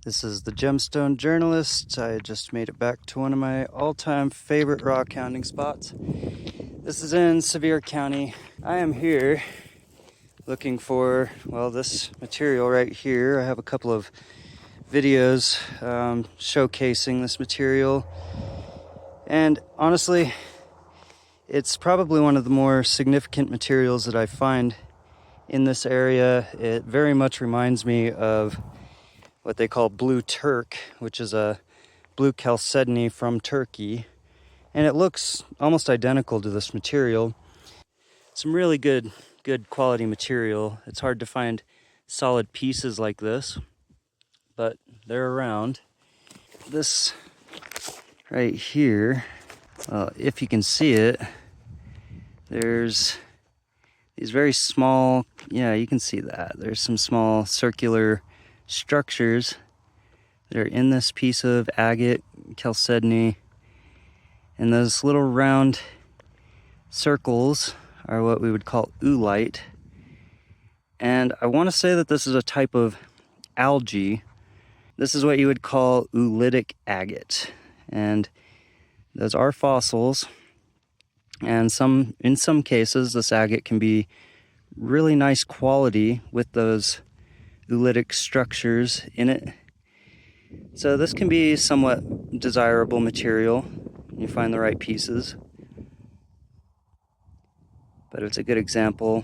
This is the Gemstone Journalist. I just made it back to one of my all-time favorite rock hounding spots. This is in Sevier County. I am here looking for, well, this material right here. I have a couple of videos showcasing this material. And honestly, it's probably one of the more significant materials that I find in this area. It very much reminds me of what they call blue Turk, which is a blue chalcedony from Turkey. And it looks almost identical to this material. Some really good quality material. It's hard to find solid pieces like this, but they're around. This right here, if you can see it, there's these very small, yeah, you can see that. There's some small circular structures that are in this piece of agate, chalcedony, and those little round circles are what we would call oolite. And I want to say that this is a type of algae. This is what you would call oolitic agate. And those are fossils. And in some cases, this agate can be really nice quality with those oolitic structures in it. So this can be somewhat desirable material when you find the right pieces. But it's a good example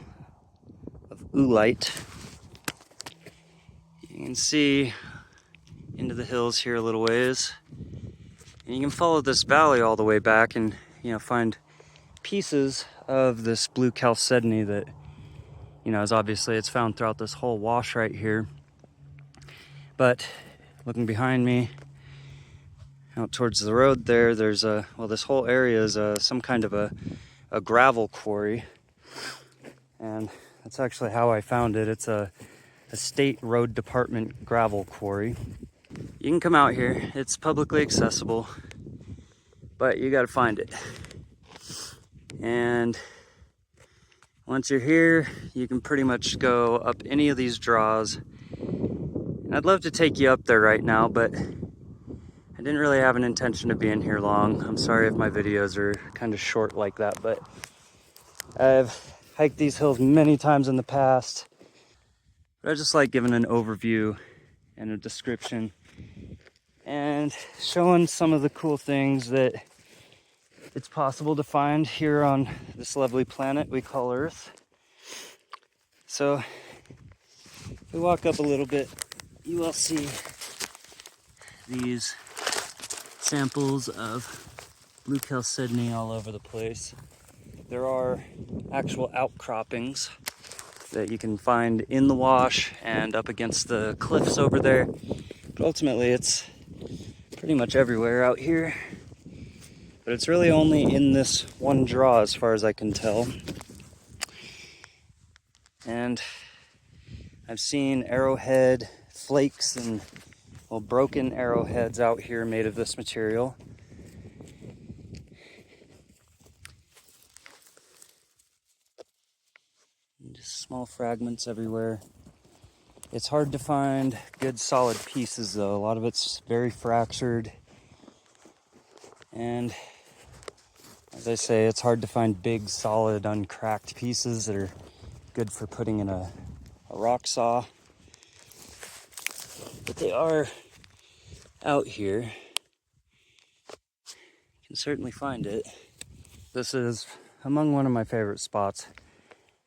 of oolite. You can see into the hills here a little ways. And you can follow this valley all the way back and find pieces of this blue chalcedony that is obviously it's found throughout this whole wash right here. But looking behind me out towards the road there's this whole area is some kind of a gravel quarry, and that's actually how I found it. It's a state road department gravel quarry. You can come out here, it's publicly accessible, but you got to find it. And once you're here, you can pretty much go up any of these draws. And I'd love to take you up there right now, but I didn't really have an intention of being here long. I'm sorry if my videos are kind of short like that, but I've hiked these hills many times in the past. But I just like giving an overview and a description and showing some of the cool things that it's possible to find here on this lovely planet we call Earth. So if we walk up a little bit, you will see these samples of blue chalcedony all over the place. There are actual outcroppings that you can find in the wash and up against the cliffs over there. But ultimately, it's pretty much everywhere out here. But it's really only in this one draw as far as I can tell. And I've seen arrowhead flakes and broken arrowheads out here made of this material. And just small fragments everywhere. It's hard to find good solid pieces though. A lot of it's very fractured. And as I say, it's hard to find big, solid, uncracked pieces that are good for putting in a rock saw. But they are out here. You can certainly find it. This is among one of my favorite spots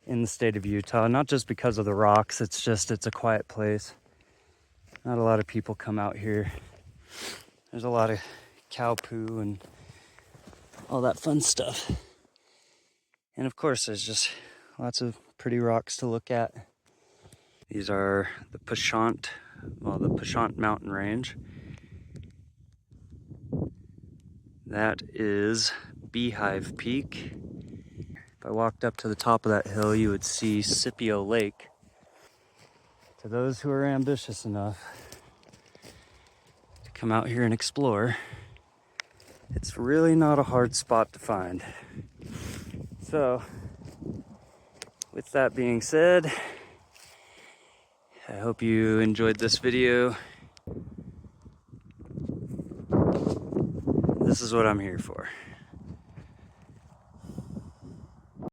in the state of Utah, not just because of the rocks, it's a quiet place. Not a lot of people come out here. There's a lot of cow poo and all that fun stuff. And of course, there's just lots of pretty rocks to look at. These are the Pashant mountain range. That is Beehive Peak. If I walked up to the top of that hill, you would see Scipio Lake. To those who are ambitious enough to come out here and explore, it's really not a hard spot to find. So, with that being said, I hope you enjoyed this video. This is what I'm here for.